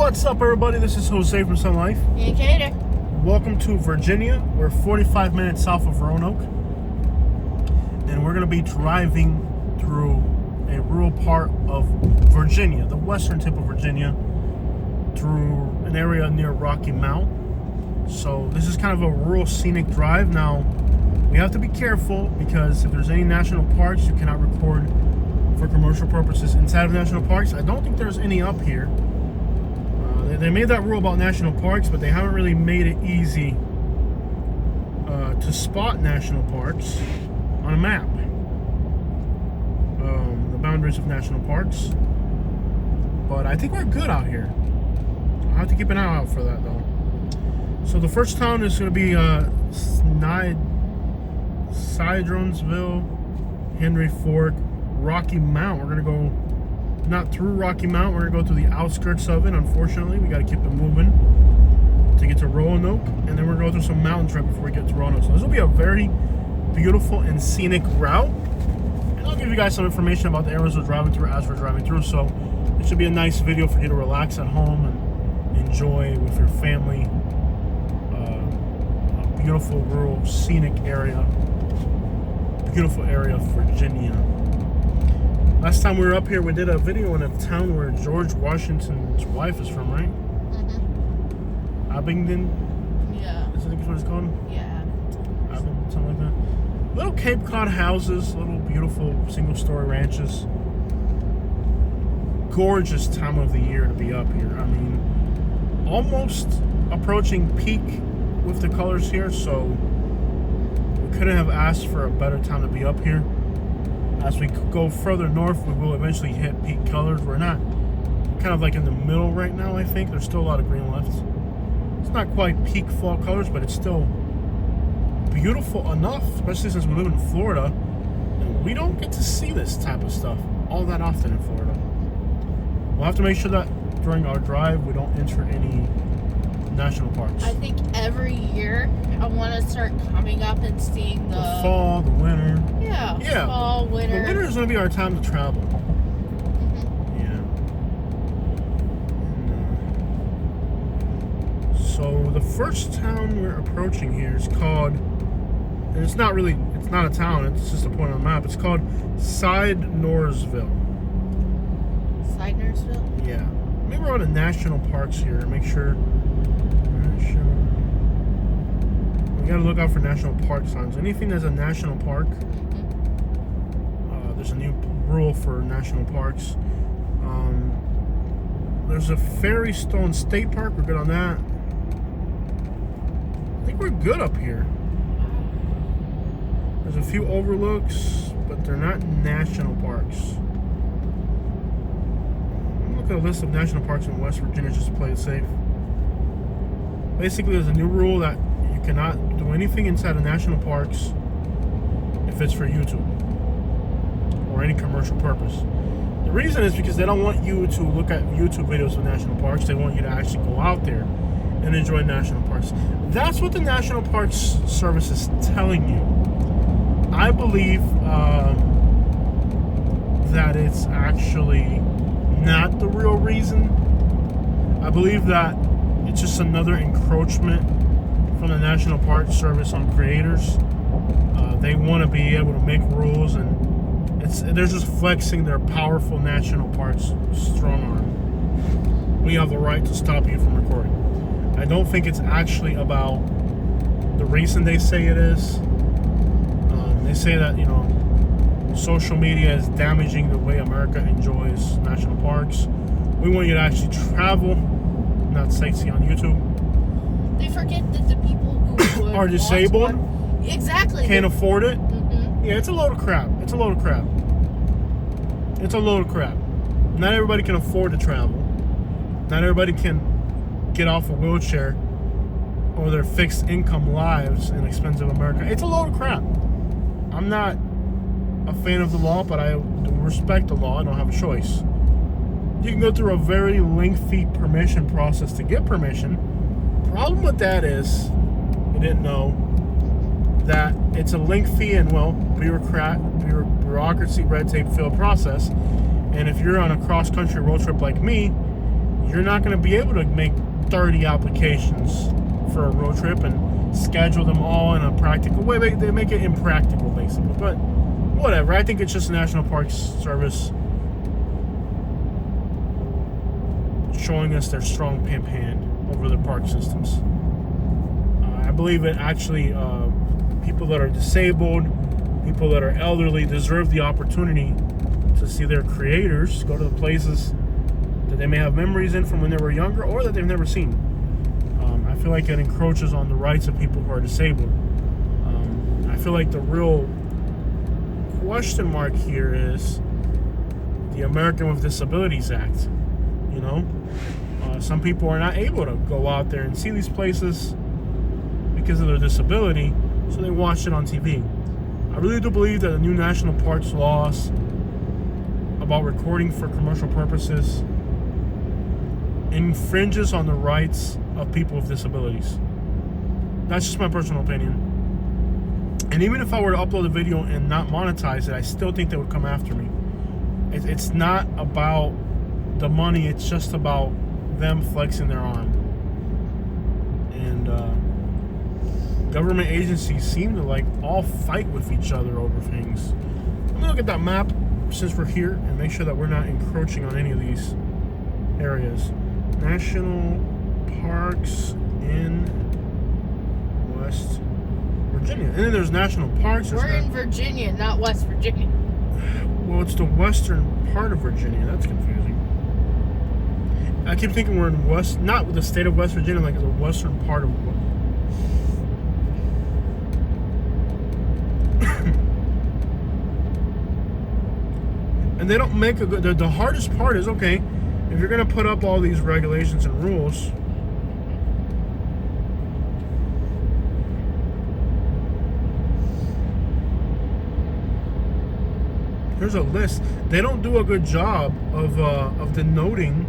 What's up, everybody? This is Jose from Sun Life. And Kater. Welcome to Virginia. We're 45 minutes south of Roanoke. And we're going to be driving through a rural part of Virginia, the western tip of Virginia, through an area near Rocky Mount. So this is kind of a rural scenic drive. Now, we have to be careful because if there's any national parks, you cannot record for commercial purposes inside of national parks. I don't think there's any up here. They made that rule about national parks, but they haven't really made it easy to spot national parks on a map. The boundaries of national parks. But I think we're good out here. I'll have to keep an eye out for that, though. So the first town is going to be Cydronsville, Henry Fork, Rocky Mount. We're going to go not through Rocky Mount. We're going to go to the outskirts of it. Unfortunately, we got to keep it moving to get to Roanoke, and then we're going to go through some mountains right before we get to Roanoke. So this will be a very beautiful and scenic route, and I'll give you guys some information about the areas we're driving through as we're driving through. So it should be a nice video for you to relax at home and enjoy with your family. A beautiful rural scenic area, beautiful area of Virginia. Last time we were up here, we did a video in a town where George Washington's wife is from, right? Mm-hmm. Abingdon? Yeah. I think that's what it's called? Yeah, Abingdon, something like that. Little Cape Cod houses, little beautiful single-story ranches. Gorgeous time of the year to be up here. I mean, almost approaching peak with the colors here, so we couldn't have asked for a better time to be up here. As we go further north, we will eventually hit peak colors. We're not kind of like in the middle right now, I think. There's still a lot of green left. It's not quite peak fall colors, but it's still beautiful enough, especially since we live in Florida. And we don't get to see this type of stuff all that often in Florida. We'll have to make sure that during our drive, we don't enter any national parks. I think every year I want to start coming up and seeing the fall, the winter. Yeah. Fall, winter. The winter is going to be our time to travel. Mm-hmm. Yeah. So the first town we're approaching here is called, and it's not a town, it's just a point on the map. It's called Cydronsville. Cydronsville? Yeah. Maybe we're on the national parks here. Make sure. We gotta look out for national park signs. Anything that's a national park, there's a new rule for national parks. There's a Fairy Stone State Park. We're good on that. I think we're good up here. There's a few overlooks, but they're not national parks. I'm looking at a list of national parks in West Virginia just to play it safe. Basically, there's a new rule that you cannot do anything inside of national parks if it's for YouTube or any commercial purpose. The reason is because they don't want you to look at YouTube videos of national parks. They want you to actually go out there and enjoy national parks. That's what the National Parks Service is telling you. I believe that it's actually not the real reason. I believe that it's just another encroachment from the National Park Service on creators. They want to be able to make rules, and they're just flexing their powerful national parks strong arm. We have the right to stop you from recording. I don't think it's actually about the reason they say it is. They say that, social media is damaging the way America enjoys national parks. We want you to actually travel, not sightsee on YouTube. They forget that the people who are disabled, can't afford it. Mm-hmm. Yeah, it's a load of crap. It's a load of crap. Not everybody can afford to travel. Not everybody can get off a wheelchair or their fixed income lives in expensive America. It's a load of crap. I'm not a fan of the law, but I respect the law. I don't have a choice. You can go through a very lengthy permission process to get permission. Problem with that is, you didn't know that it's a lengthy and bureaucracy, red tape filled process. And if you're on a cross-country road trip like me, you're not going to be able to make 30 applications for a road trip and schedule them all in a practical way. They make it impractical, basically. But whatever. I think it's just National Park Service showing us their strong pimp hand over the park systems. I believe it actually, people that are disabled, people that are elderly deserve the opportunity to see their creators, go to the places that they may have memories in from when they were younger or that they've never seen. I feel like it encroaches on the rights of people who are disabled. I feel like the real question mark here is the American with Disabilities Act. You know, some people are not able to go out there and see these places because of their disability, so they watch it on TV. I really do believe that the new national parks laws about recording for commercial purposes infringes on the rights of people with disabilities. That's just my personal opinion. And even if I were to upload a video and not monetize it, I still think they would come after me. It's not about the money, it's just about them flexing their arm. And government agencies seem to like all fight with each other over things. I'm gonna look at that map since we're here and make sure that we're not encroaching on any of these areas. National parks in West Virginia. And then there's national parks. We're in Virginia, not West Virginia. Well, it's the western part of Virginia. That's confusing. I keep thinking we're in West, not the state of West Virginia, like the western part of. And they don't make a good. The hardest part is, okay, if you're going to put up all these regulations and rules, there's a list. They don't do a good job of denoting.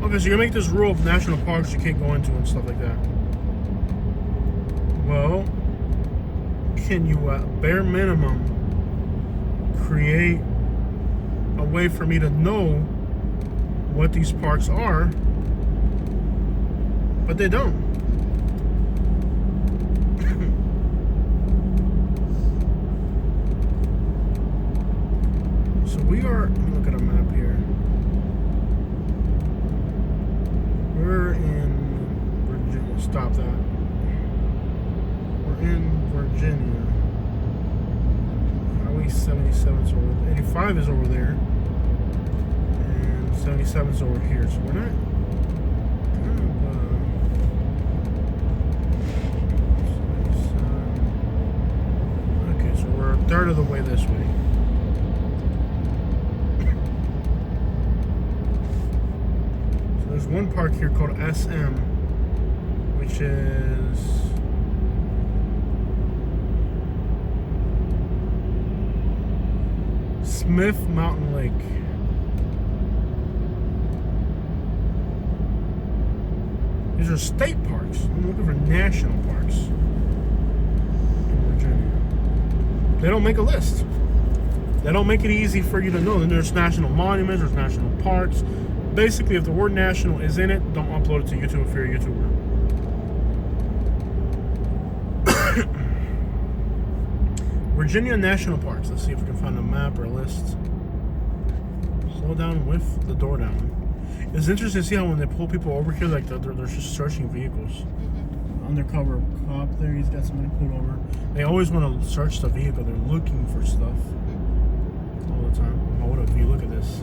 Okay, so you make this rule of national parks you can't go into and stuff like that. Well, can you at bare minimum create a way for me to know what these parks are? But they don't. So we are, let me look at a map here. We're in Virginia. Stop that. We're in Virginia. Highway 77 is over there. 85 is over there. And 77 is over here. So we're not kind of, 77. Okay, so we're a third of the way this way. There's one park here called SM, which is Smith Mountain Lake. These are state parks. I'm looking for national parks in Virginia. They don't make a list. They don't make it easy for you to know. Then there's national monuments, there's national parks. Basically, if the word national is in it, don't upload it to YouTube if you're a YouTuber. Virginia National Parks. Let's see if we can find a map or a list. Slow down with the door down. It's interesting to see how when they pull people over here, like they're just searching vehicles. Mm-hmm. Undercover cop there, he's got somebody pulled over. They always want to search the vehicle. They're looking for stuff all the time. Oh, what a view. Look at this.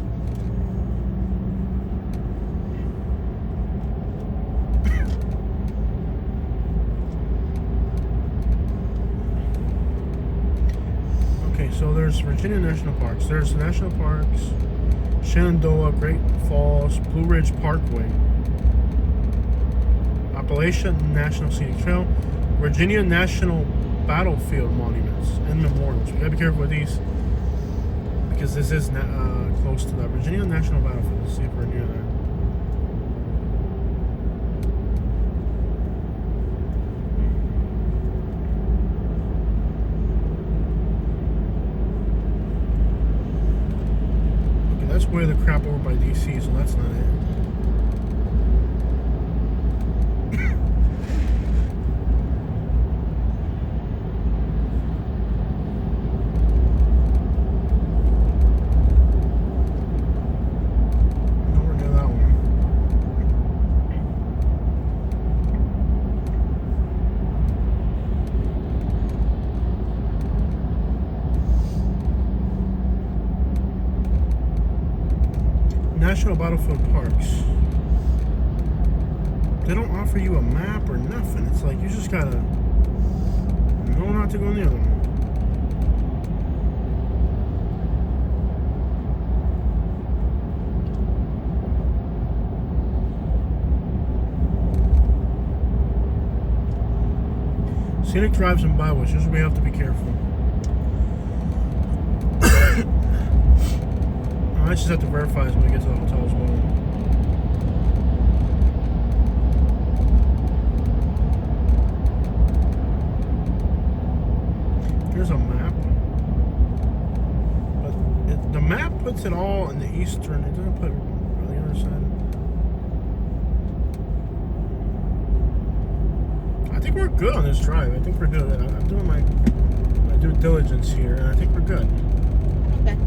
So there's Virginia National Parks. There's National Parks, Shenandoah, Great Falls, Blue Ridge Parkway, Appalachian National Scenic Trail, Virginia National Battlefield Monuments and Memorials. We gotta be careful with these because this is close to that. Virginia National Battlefield. Let's see if we're near there. That's way the crap over by DC, so that's not it. National Battlefield Parks. They don't offer you a map or nothing. It's like you just gotta know not to go near them. Scenic drives and byways. Here's where we have to be careful. I just have to verify as we get to the hotel as well. Here's a map. But the map puts it all in the eastern. It doesn't put on the other side. I think we're good on this drive. I think we're good. I'm doing my due diligence here, and I think we're good. Okay.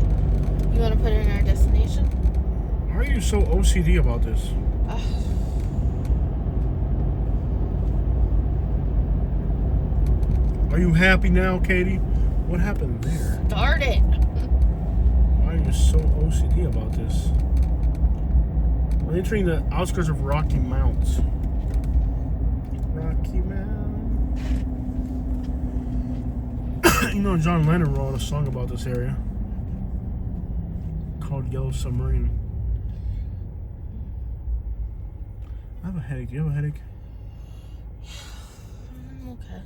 You want to put in our destination? Why are you so OCD about this? Are you happy now, Katie? What happened there? Start it. Why are you so OCD about this? We're entering the outskirts of Rocky Mounts. Rocky Mounts. You know, John Lennon wrote a song about this area called Yellow Submarine. I have a headache. Do you have a headache? Okay.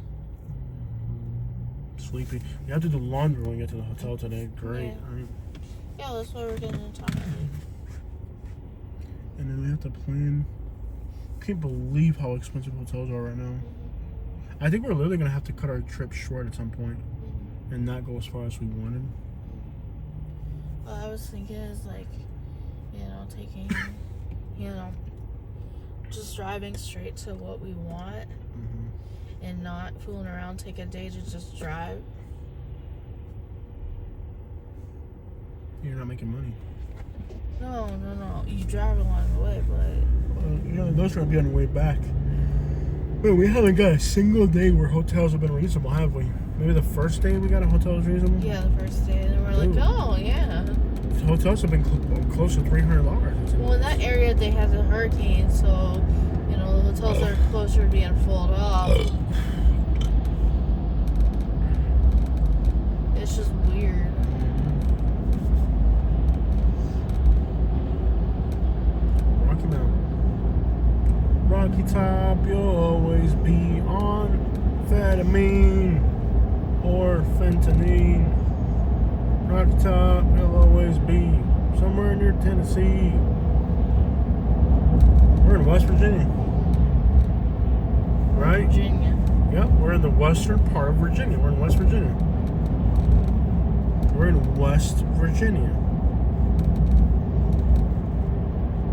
Sleepy. We have to do laundry when we get to the hotel today. Great. Yeah, that's what we're going to talk about. And then we have to plan. I can't believe how expensive hotels are right now. I think we're literally going to have to cut our trip short at some point and not go as far as we wanted. Well, I was thinking is like, taking, just driving straight to what we want and not fooling around, take a day to just drive. You're not making money. No. You drive along the way, but... those are going to be on the way back. But we haven't got a single day where hotels have been reasonable, have we? Maybe the first day we got a hotel was reasonable? Yeah, the first day. And we're like, oh, yeah. Hotels have been close to $300. Well, in that area, they had the hurricane, so, the hotels are closer to being full up. It's just weird. Rocky Mountain. Rocky Top, you'll always be on amphetamine or fentanyl. Rocky Top, you'll always be somewhere near Tennessee. We're in West Virginia. Right? Virginia. Yep, we're in the western part of Virginia. We're in West Virginia. We're in West Virginia.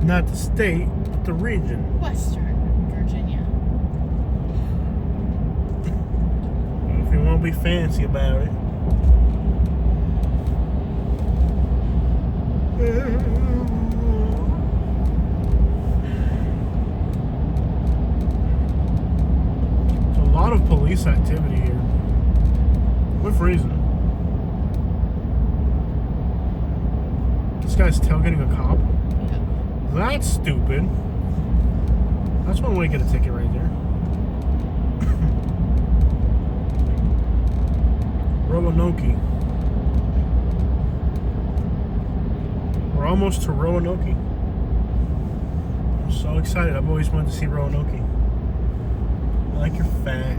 Not the state, but the region. Western Virginia. If you want to be fancy about it. There's a lot of police activity here. With reason. This guy's tailgating a cop? Yeah. That's stupid. That's one way to get a ticket right there. Roanoke. We're almost to Roanoke. I'm so excited. I've always wanted to see Roanoke. I like your fat.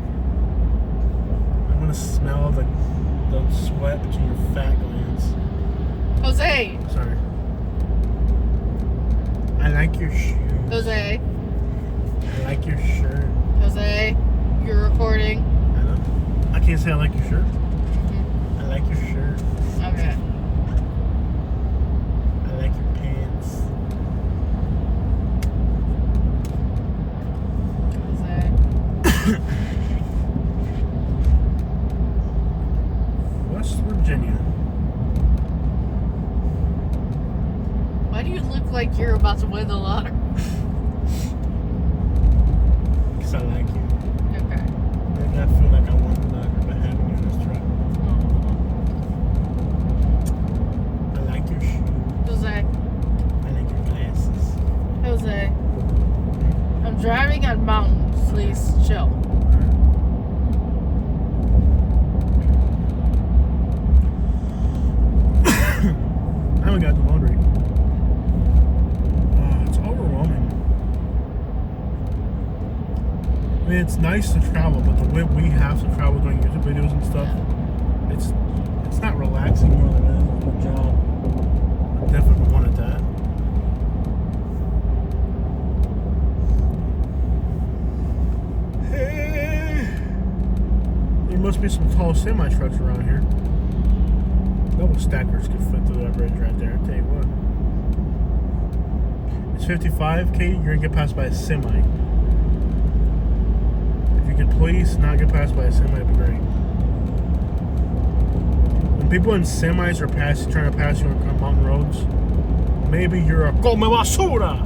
I want to smell the sweat between your fat glands. Jose! Sorry. I like your shoes. Jose! I like your shirt. Jose! You're recording. I know. I can't say I like your shirt. I like your shirt. Okay. I like your pants. Jose. West Virginia. Why do you look like you're about to win the lottery? Because I like you. Okay. Maybe I feel like I won the lottery by having you in this truck. I like your shoes. Jose. I like your glasses. driving on mountains. Please chill. I haven't got the laundry. It's overwhelming. I mean, it's nice to travel, but the way we have to travel doing YouTube videos and stuff, it's not relaxing more than it is a job. I definitely wanted that. There must be some tall semi trucks around here. Double stackers could fit through that bridge right there. I'll tell you what. It's 55, Kate. You're gonna get passed by a semi. If you could please not get passed by a semi, it'd be great. When people in semis are trying to pass you on mountain roads, maybe you're a come basura.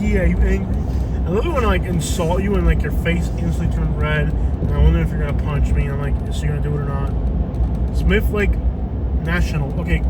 Yeah, you angry. I love it when I like insult you and like your face instantly turns red. And I wonder if you're gonna punch me. I'm like, is she gonna do it or not? Smith Lake National. Okay.